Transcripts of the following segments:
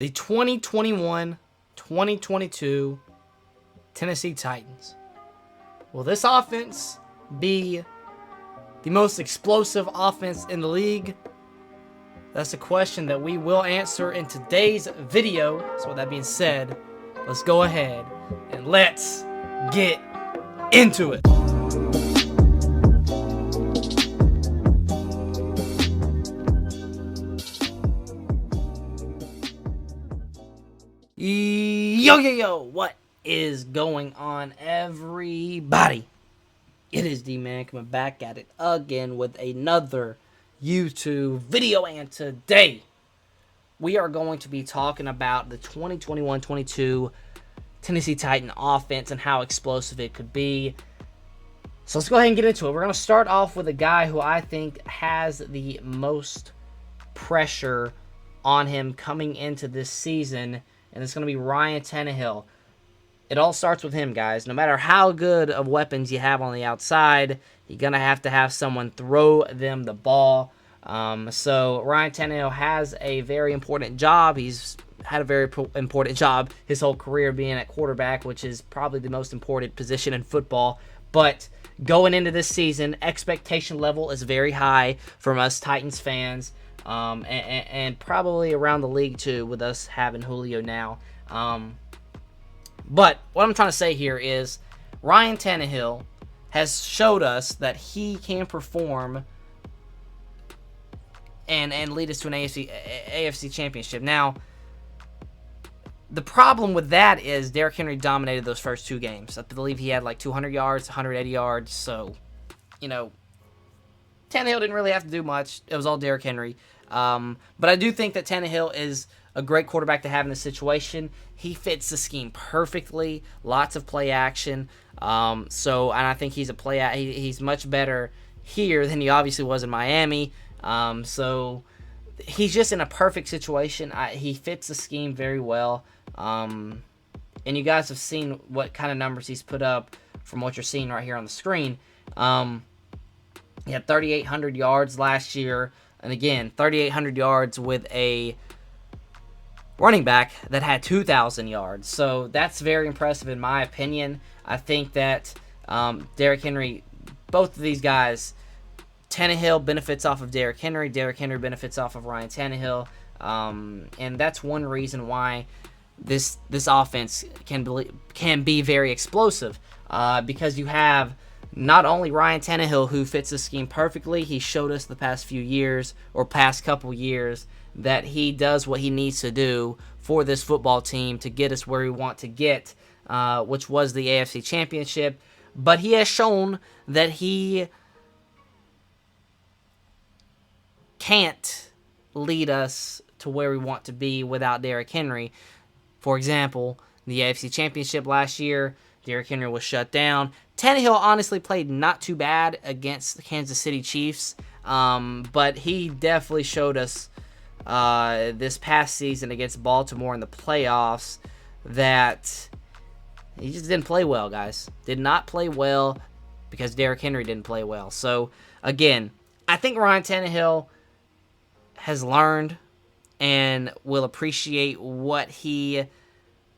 The 2021-2022 Tennessee Titans. Will this offense be the most explosive offense in the league? That's a question that we will answer in today's video. So with that being said, let's go ahead and let's get into it. Yo, what is going on, everybody? It is D-Man coming back at it again with another YouTube video, and today we are going to be talking about the 2021-22 Tennessee Titan offense and how explosive it could be. So let's go ahead and get into it. We're going to start off with a guy who I think has the most pressure on him coming into this season, and it's going to be Ryan Tannehill. It all starts with him, guys. No matter how good of weapons you have on the outside, you're going to have someone throw them the ball. So Ryan Tannehill has a very important job. He's had a very important job his whole career, being at quarterback, which is probably the most important position in football. But going into this season, expectation level is very high from us Titans fans. And probably around the league too, with us having Julio now. But what I'm trying to say here is Ryan Tannehill has showed us that he can perform and lead us to an AFC championship. Now, the problem with that is Derrick Henry dominated those first two games. I believe he had like 200 yards, 180 yards. So, Tannehill didn't really have to do much. It was all Derrick Henry. But I do think that Tannehill is a great quarterback to have in this situation. He fits the scheme perfectly. Lots of play action. And I think he's he's much better here than he obviously was in Miami. So he's just in a perfect situation. He fits the scheme very well. And you guys have seen what kind of numbers he's put up from what you're seeing right here on the screen. He had 3,800 yards last year. And again, 3,800 yards with a running back that had 2,000 yards. So that's very impressive in my opinion. I think that Derrick Henry, both of these guys, Tannehill benefits off of Derrick Henry. Derrick Henry benefits off of Ryan Tannehill. And that's one reason why this offense can be very explosive. Because you have not only Ryan Tannehill, who fits the scheme perfectly. He showed us the past few years, or past couple years, that he does what he needs to do for this football team to get us where we want to get, which was the AFC Championship. But he has shown that he can't lead us to where we want to be without Derrick Henry. For example, the AFC Championship last year, Derrick Henry was shut down. Tannehill honestly played not too bad against the Kansas City Chiefs, but he definitely showed us this past season against Baltimore in the playoffs that he just didn't play well, guys. Did not play well because Derrick Henry didn't play well. So, again, I think Ryan Tannehill has learned and will appreciate what he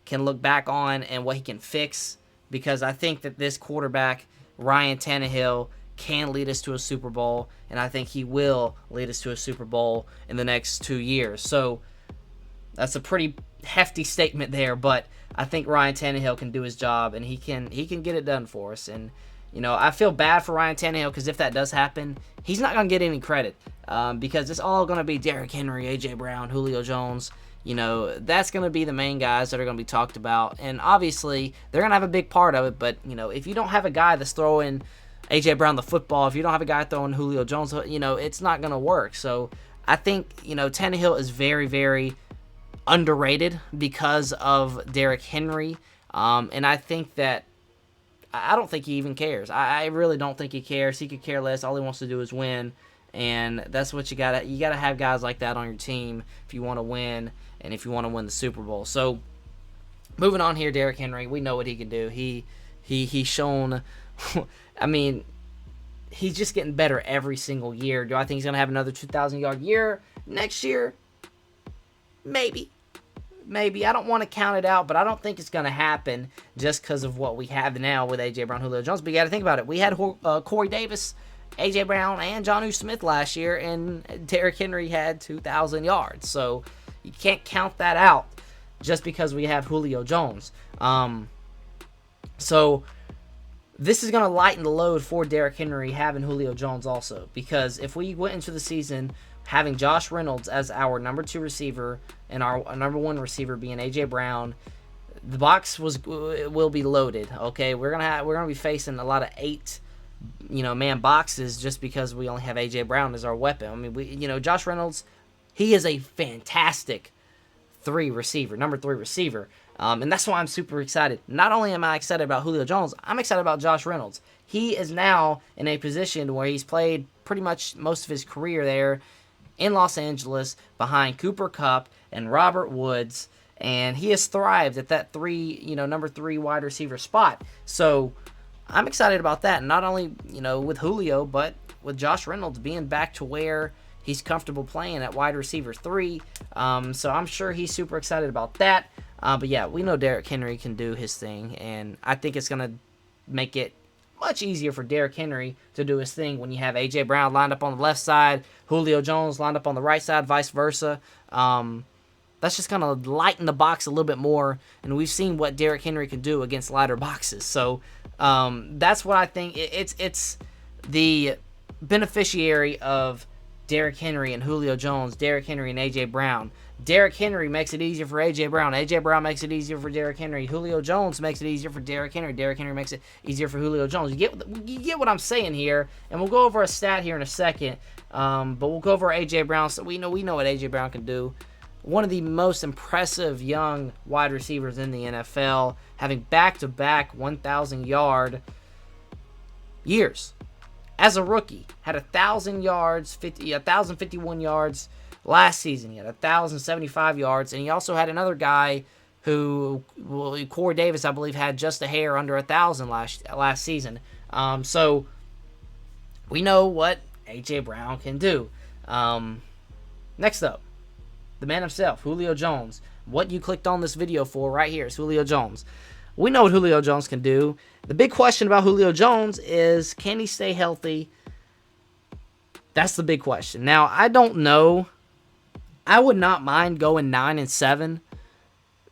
can look back on and what he can fix, because I think that this quarterback, Ryan Tannehill, can lead us to a Super Bowl, and I think he will lead us to a Super Bowl in the next 2 years. So that's a pretty hefty statement there, but I think Ryan Tannehill can do his job, and he can get it done for us. And I feel bad for Ryan Tannehill, because if that does happen, he's not going to get any credit, because it's all going to be Derrick Henry, A.J. Brown, Julio Jones. That's going to be the main guys that are going to be talked about. And obviously, they're going to have a big part of it. But, if you don't have a guy that's throwing A.J. Brown the football, if you don't have a guy throwing Julio Jones, it's not going to work. So I think, Tannehill is very, very underrated because of Derrick Henry. And I think that I don't think he even cares. I really don't think he cares. He could care less. All he wants to do is win. And that's what you gotta have guys like that on your team if you want to win, and if you want to win the Super Bowl. So moving on here, Derrick Henry, we know what he can do. He's shown. I mean, he's just getting better every single year. Do I think he's gonna have another 2,000-yard year next year? Maybe. maybe. I don't want to count it out, but I don't think it's going to happen just because of what we have now with A.J. Brown, Julio Jones. But you got to think about it. We had Corey Davis, A.J. Brown, and Jonnu Smith last year, and Derrick Henry had 2,000 yards. So you can't count that out just because we have Julio Jones. So this is going to lighten the load for Derrick Henry having Julio Jones also. Because if we went into the season having Josh Reynolds as our number 2 receiver and our number 1 receiver being A.J. Brown, the box will be loaded. Okay, we're gonna be facing a lot of 8 man boxes just because we only have A.J. Brown as our weapon. I mean, Josh Reynolds, he is a fantastic number 3 receiver. And that's why I'm super excited. Not only am I excited about Julio Jones, I'm excited about Josh Reynolds. He is now in a position where he's played pretty much most of his career there in Los Angeles behind Cooper Kupp and Robert Woods, and he has thrived at that number 3 wide receiver spot. So I'm excited about that. Not only, with Julio, but with Josh Reynolds being back to where he's comfortable playing at wide receiver 3. So I'm sure he's super excited about that. But yeah, we know Derrick Henry can do his thing, and I think it's going to make it much easier for Derrick Henry to do his thing when you have A.J. Brown lined up on the left side, Julio Jones lined up on the right side, vice versa. That's just going to lighten the box a little bit more, and we've seen what Derrick Henry can do against lighter boxes. So that's what I think. It's the beneficiary of Derrick Henry and Julio Jones, Derrick Henry and A.J. Brown. Derrick Henry makes it easier for A.J. Brown. A.J. Brown makes it easier for Derrick Henry. Julio Jones makes it easier for Derrick Henry. Derrick Henry makes it easier for Julio Jones. You get what I'm saying here, and we'll go over a stat here in a second, but we'll go over A.J. Brown. So we know what A.J. Brown can do. One of the most impressive young wide receivers in the NFL, having back-to-back 1,000-yard years. As a rookie, had 1,000 yards, 1,051 yards last season. He had 1,075 yards, and he also had another guy who, Corey Davis, I believe, had just a hair under 1,000 last season. So we know what A.J. Brown can do. Next up, the man himself, Julio Jones. What you clicked on this video for right here is Julio Jones. We know what Julio Jones can do. The big question about Julio Jones is, can he stay healthy? That's the big question. Now, I don't know. I would not mind going 9-7.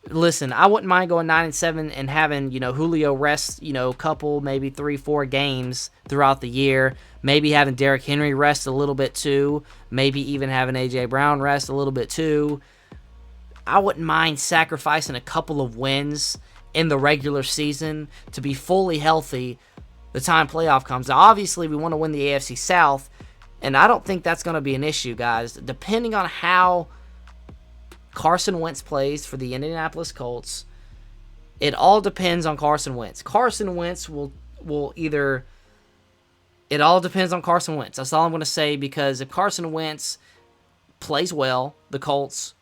Listen, I wouldn't mind going 9-7 and having, Julio rest, couple, maybe 3-4 games throughout the year. Maybe having Derrick Henry rest a little bit too. Maybe even having A.J. Brown rest a little bit too. I wouldn't mind sacrificing a couple of wins in the regular season to be fully healthy the time playoff comes. Now, obviously, we want to win the AFC South, and I don't think that's going to be an issue, guys. Depending on how Carson Wentz plays for the Indianapolis Colts, it all depends on Carson Wentz. Carson Wentz will either... It all depends on Carson Wentz. That's all I'm going to say, because if Carson Wentz plays well, the Colts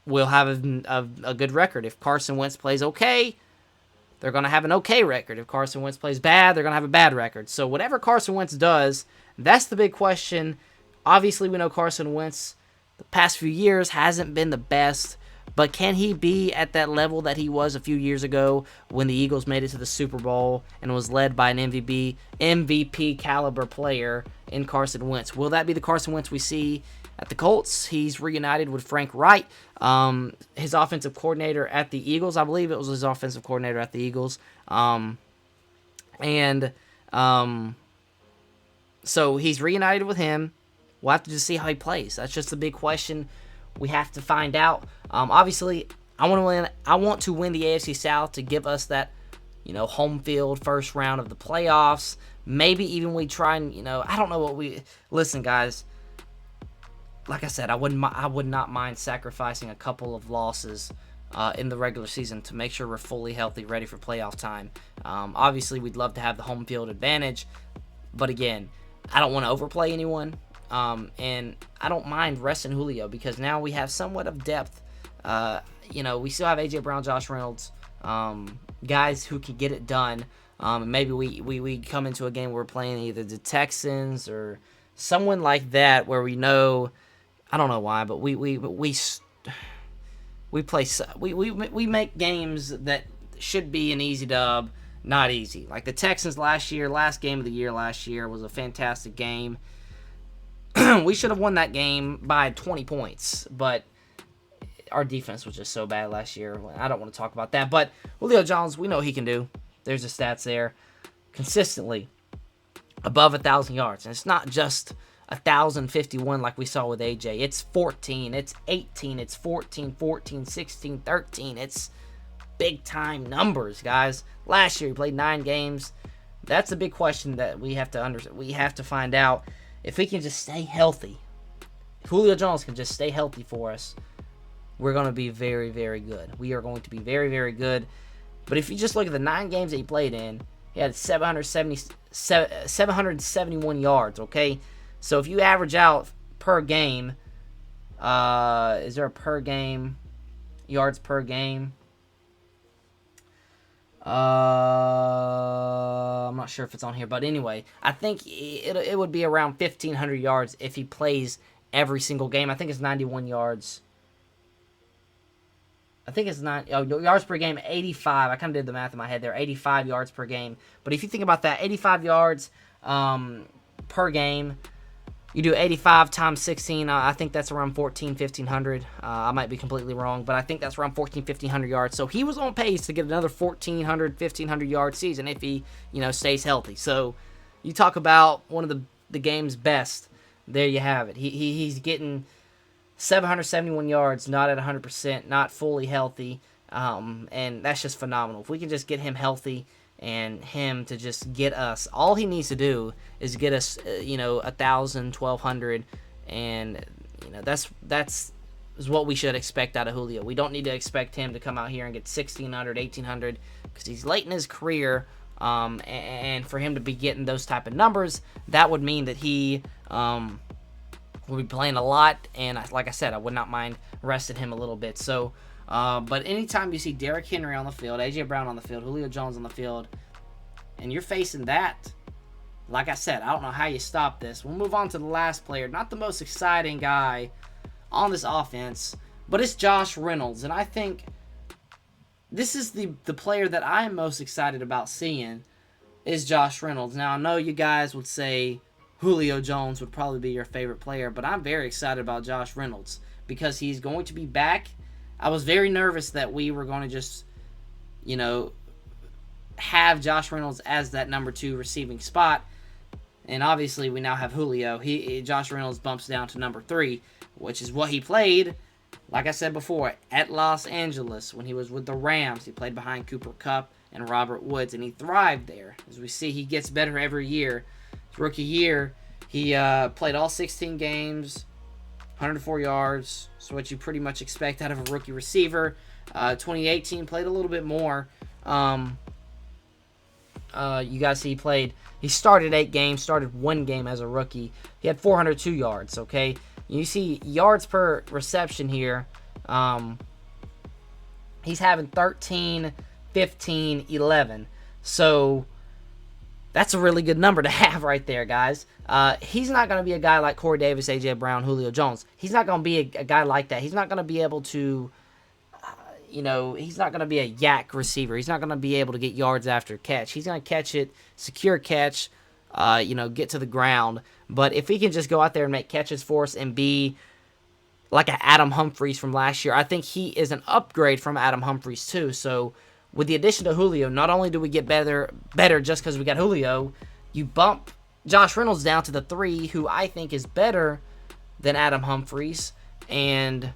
will have a good record. If Carson Wentz plays okay, they're going to have an okay record. If Carson Wentz plays bad, they're going to have a bad record. So whatever Carson Wentz does, that's the big question. Obviously, we know Carson Wentz the past few years hasn't been the best, but can he be at that level that he was a few years ago when the Eagles made it to the Super Bowl and was led by an MVP caliber player in Carson Wentz? Will that be the Carson Wentz we see at the Colts? He's reunited with Frank Wright, his offensive coordinator at the Eagles. I believe it was his offensive coordinator at the Eagles. So he's reunited with him. We'll have to just see how he plays. That's just the big question we have to find out. Obviously, I want to win the AFC South to give us that, home field first round of the playoffs. Maybe even we try and, I don't know what we... Listen, guys. Like I said, I would not mind sacrificing a couple of losses in the regular season to make sure we're fully healthy, ready for playoff time. Obviously, we'd love to have the home field advantage. But again, I don't want to overplay anyone. And I don't mind resting Julio because now we have somewhat of depth. We still have A.J. Brown, Josh Reynolds, guys who can get it done. Maybe we come into a game where we're playing either the Texans or someone like that where we know, I don't know why, but we make games that should be an easy dub not easy. Like the Texans last game of the year last year was a fantastic game. We should have won that game by 20 points, but our defense was just so bad last year. I don't want to talk about that, but Julio Jones, we know what he can do. There's the stats there. Consistently above 1,000 yards. And it's not just 1,051 like we saw with AJ. It's 14, it's 18, it's 14, 14, 16, 13. It's big-time numbers, guys. Last year he played 9 games. That's a big question that we have to find out. If he can just stay healthy, if Julio Jones can just stay healthy for us, we're going to be very, very good. We are going to be very, very good. But if you just look at the 9 games that he played in, he had 771 yards, okay? So if you average out per game, is there a per game, yards per game? I'm not sure if it's on here, but anyway, I think it would be around 1,500 yards if he plays every single game. I think it's 91 yards. I think it's yards per game, 85. I kind of did the math in my head there, 85 yards per game. But if you think about that, 85 yards per game, you do 85 times 16. I think that's around 1,500. I might be completely wrong, but I think that's around 1,500 yards. So he was on pace to get another 1,500 yard season if he, stays healthy. So you talk about one of the game's best. There you have it. He's getting 771 yards, not at 100%, not fully healthy, and that's just phenomenal. If we can just get him healthy and him to just get us, all he needs to do is get us, 1,000, 1,200, and that's is what we should expect out of Julio. We don't need to expect him to come out here and get 1,600, 1,800, because he's late in his career, and for him to be getting those type of numbers, that would mean that he will be playing a lot, and like I said, I would not mind resting him a little bit. So, but anytime you see Derrick Henry on the field, A.J. Brown on the field, Julio Jones on the field, and you're facing that, like I said, I don't know how you stop this. We'll move on to the last player. Not the most exciting guy on this offense, but it's Josh Reynolds, and I think this is the player that I'm most excited about seeing is Josh Reynolds. Now, I know you guys would say Julio Jones would probably be your favorite player, but I'm very excited about Josh Reynolds because he's going to be back. I was very nervous that we were going to just, have Josh Reynolds as that number 2 receiving spot, and obviously we now have Julio. Josh Reynolds bumps down to number 3, which is what he played, like I said before, at Los Angeles when he was with the Rams. He played behind Cooper Kupp and Robert Woods, and he thrived there. As we see, he gets better every year. Rookie year, he played all 16 games, 104 yards. So what you pretty much expect out of a rookie receiver. 2018 played a little bit more. You guys see he started 8 games, started 1 game as a rookie. He had 402 yards, okay? You see yards per reception here. He's having 13, 15, 11. So that's a really good number to have right there, guys. He's not going to be a guy like Corey Davis, A.J. Brown, Julio Jones. He's not going to be a guy like that. He's not going to be able to, he's not going to be a yak receiver. He's not going to be able to get yards after catch. He's going to catch it, secure catch, get to the ground. But if he can just go out there and make catches for us and be like an Adam Humphries from last year, I think he is an upgrade from Adam Humphries too. So with the addition to Julio, not only do we get better just because we got Julio, you bump Josh Reynolds down to the 3, who I think is better than Adam Humphries, and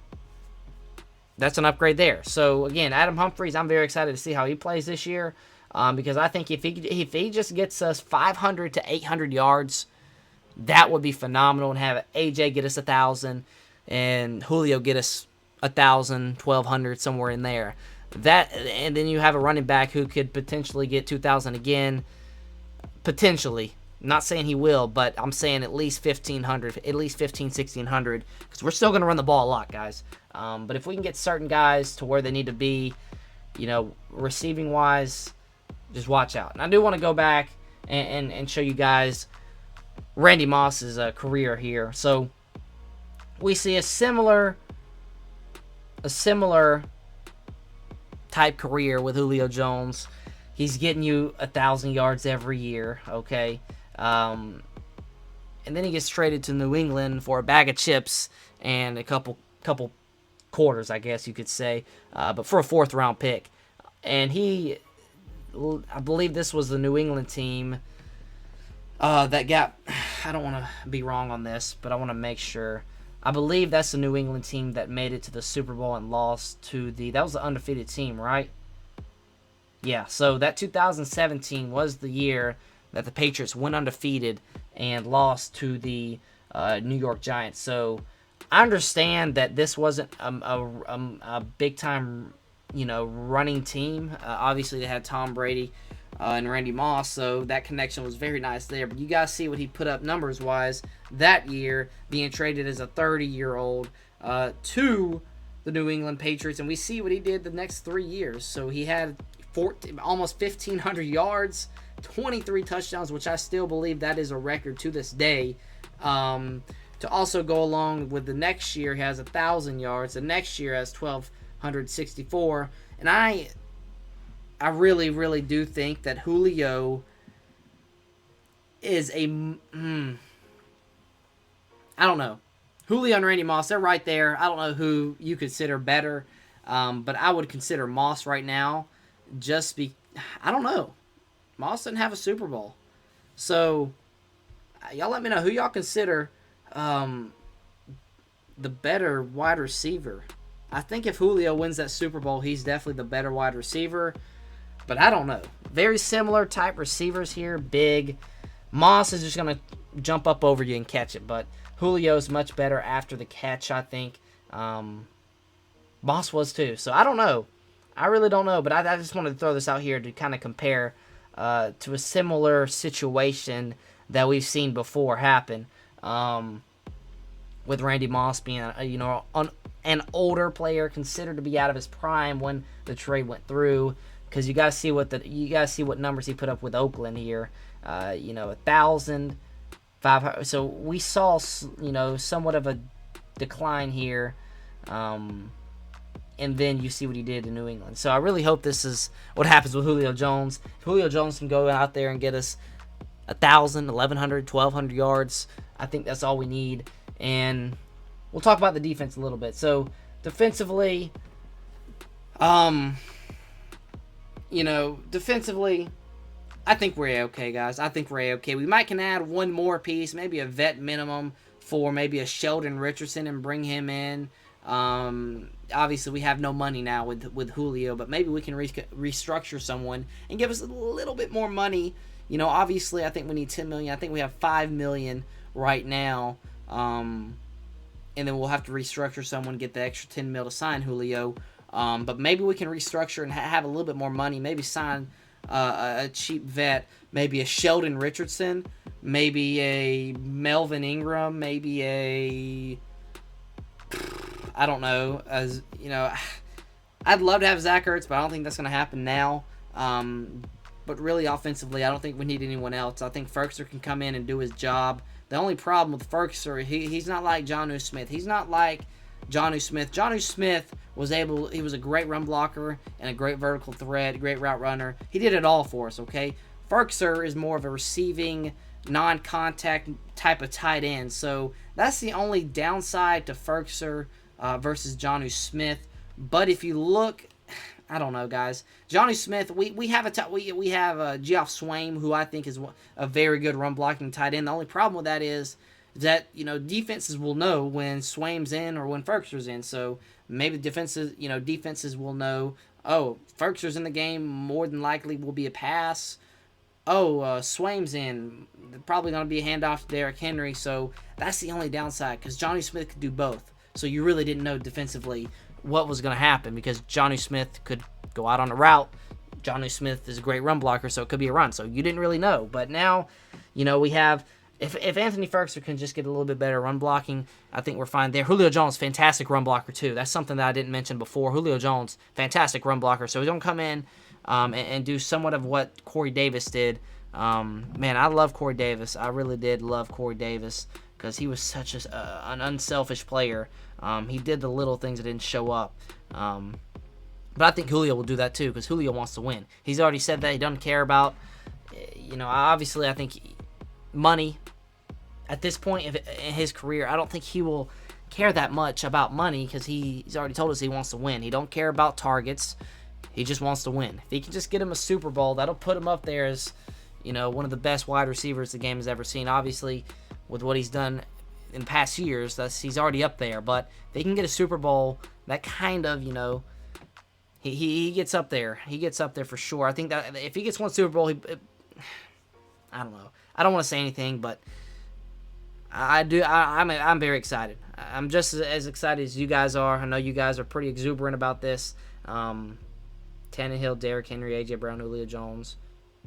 that's an upgrade there. So again, Adam Humphries, I'm very excited to see how he plays this year, because I think if he just gets us 500 to 800 yards, that would be phenomenal, and have AJ get us 1,000 and Julio get us 1,000, 1,200, somewhere in there. And then you have a running back who could potentially get 2,000 again. Potentially. Not saying he will, but I'm saying at least 1,500, at least 1,600, because we're still going to run the ball a lot, guys. But if we can get certain guys to where they need to be, receiving-wise, just watch out. And I do want to go back and show you guys Randy Moss's career here. So we see a similar a similar type career with Julio Jones. He's getting you 1,000 yards every year, okay? And then he gets traded to New England for a bag of chips and a couple quarters, I guess you could say, but for a 4th-round pick. And I believe this was the New England team that got, I don't want to be wrong on this, but I want to make sure. I believe that's the New England team that made it to the Super Bowl and lost to that was the undefeated team, right? Yeah, so that 2017 was the year that the Patriots went undefeated and lost to the New York Giants. So I understand that this wasn't a big-time, running team. Obviously, they had Tom Brady and Randy Moss, so that connection was very nice there. But you guys see what he put up numbers-wise that year, being traded as a 30-year-old to the New England Patriots, and we see what he did the next 3 years. So he had almost 1,500 yards, 23 touchdowns, which I still believe that is a record to this day. To also go along with the next year, he has 1,000 yards. The next year has 1,264. And I really, really do think that Julio is I don't know. Julio and Randy Moss, they're right there. I don't know who you consider better, but I would consider Moss right now. I don't know. Moss didn't have a Super Bowl. So, y'all let me know who y'all consider the better wide receiver. I think if Julio wins that Super Bowl, he's definitely the better wide receiver. But I don't know. Very similar type receivers here. Big. Moss is just going to jump up over you and catch it. But Julio's much better after the catch, I think. Moss was too. So I don't know. I really don't know. But I just wanted to throw this out here to kind of compare to a similar situation that we've seen before happen. With Randy Moss being, an older player considered to be out of his prime when the trade went through, because you guys see what numbers he put up with Oakland here, 1,005. So we saw, somewhat of a decline here, and then you see what he did in New England. So I really hope this is what happens with Julio Jones. If Julio Jones can go out there and get us 1,000, 1,100, 1,200 yards, I think that's all we need. And we'll talk about the defense a little bit. So defensively, defensively, I think we're okay, guys. I think we're okay. We might can add one more piece, maybe a vet minimum for maybe a Sheldon Richardson and bring him in. Obviously, we have no money now with Julio, but maybe we can restructure someone and give us a little bit more money. Obviously, I think we need $10 million. I think we have $5 million right now. And then we'll have to restructure someone, get the extra $10 million to sign Julio. But maybe we can restructure and have a little bit more money. Maybe sign a cheap vet, maybe a Sheldon Richardson, maybe a Melvin Ingram, maybe I don't know. I'd love to have Zach Ertz, but I don't think that's going to happen now. But really, offensively, I don't think we need anyone else. I think Ferguson can come in and do his job. The only problem with Ferguson, he's not like Jonnu Smith. He's not like Jonnu Smith. Jonnu Smith he was a great run blocker and a great vertical threat, great route runner. He did it all for us, okay? Ferguson is more of a receiving, non-contact type of tight end. So that's the only downside to Ferguson versus Jonnu Smith. But if you look, I don't know, guys. Jonnu Smith, we have Geoff Swaim, who I think is a very good run blocking tight end. The only problem with that is that defenses will know when Swaim's in or when Ferguson's in. So maybe defenses will know. Oh, Ferguson's in the game. More than likely will be a pass. Oh, Swaim's in. Probably going to be a handoff to Derrick Henry. So that's the only downside, because Jonnu Smith could do both. So you really didn't know defensively what was going to happen, because Jonnu Smith could go out on a route. Jonnu Smith is a great run blocker, so it could be a run. So you didn't really know. But now, we have, if Anthony Ferguson can just get a little bit better run blocking, I think we're fine there. Julio Jones, fantastic run blocker too. That's something that I didn't mention before. Julio Jones, fantastic run blocker. So he's going to come in and do somewhat of what Corey Davis did. Man, I love Corey Davis. I really did love Corey Davis, because he was such an unselfish player. He did the little things that didn't show up. But I think Julio will do that too, because Julio wants to win. He's already said that he doesn't care about, obviously I think money at this point in his career, I don't think he will care that much about money, because he's already told us he wants to win. He don't care about targets. He just wants to win. If he can just get him a Super Bowl, that'll put him up there as, one of the best wide receivers the game has ever seen. Obviously, with what he's done in past years, he's already up there. But if he can get a Super Bowl, that kind of, he gets up there. He gets up there for sure. I think that if he gets one Super Bowl, I don't know. I don't want to say anything, but I do. I'm very excited. I'm just as excited as you guys are. I know you guys are pretty exuberant about this. Tannehill, Derrick Henry, A.J. Brown, Julio Jones,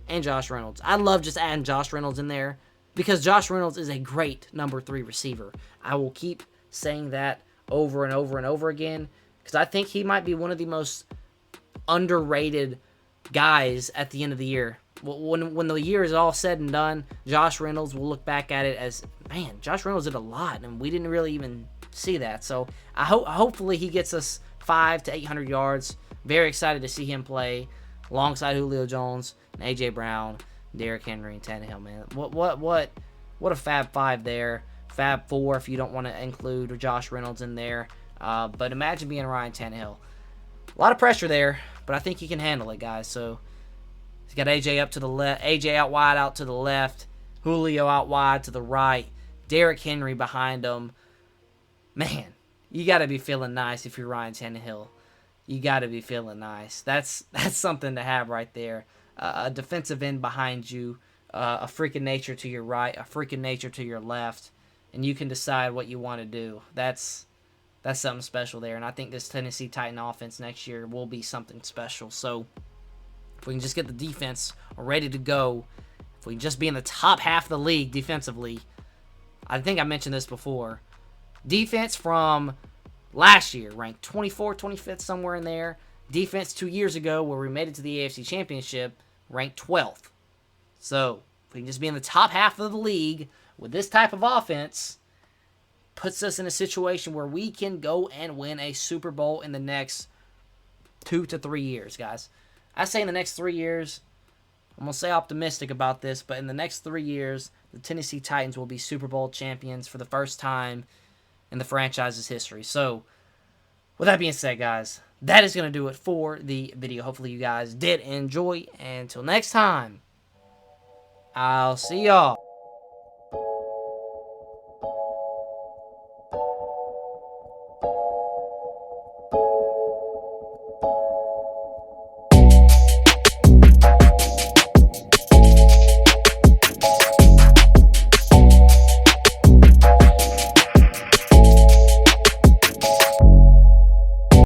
and Josh Reynolds. I love just adding Josh Reynolds in there because Josh Reynolds is a great number 3 receiver. I will keep saying that over and over and over again because I think he might be one of the most underrated guys at the end of the year. When the year is all said and done, Josh Reynolds will look back at it as, man, Josh Reynolds did a lot, and we didn't really even see that. So hopefully he gets us 500 to 800 yards. Very excited to see him play alongside Julio Jones and A.J. Brown, Derrick Henry, and Tannehill, man. What a Fab 5 there. Fab 4 if you don't want to include Josh Reynolds in there. But imagine being Ryan Tannehill. A lot of pressure there, but I think he can handle it, guys. So he's got A.J. up to the left, A.J. out wide out to the left, Julio out wide to the right, Derrick Henry behind him. Man, you got to be feeling nice if you're Ryan Tannehill. You got to be feeling nice. That's something to have right there. A defensive end behind you, a freaking nature to your right, a freaking nature to your left, and you can decide what you want to do. That's something special there, and I think this Tennessee Titan offense next year will be something special. So if we can just get the defense ready to go, if we can just be in the top half of the league defensively, I think I mentioned this before. Defense from last year ranked 24th, 25th, somewhere in there. Defense 2 years ago, where we made it to the AFC Championship, ranked 12th. So if we can just be in the top half of the league with this type of offense, puts us in a situation where we can go and win a Super Bowl in the next 2 to 3 years, guys. I say in the next 3 years, I'm going to say optimistic about this, but in the next 3 years, the Tennessee Titans will be Super Bowl champions for the first time in the franchise's history. So, with that being said, guys, that is going to do it for the video. Hopefully you guys did enjoy. And until next time, I'll see y'all.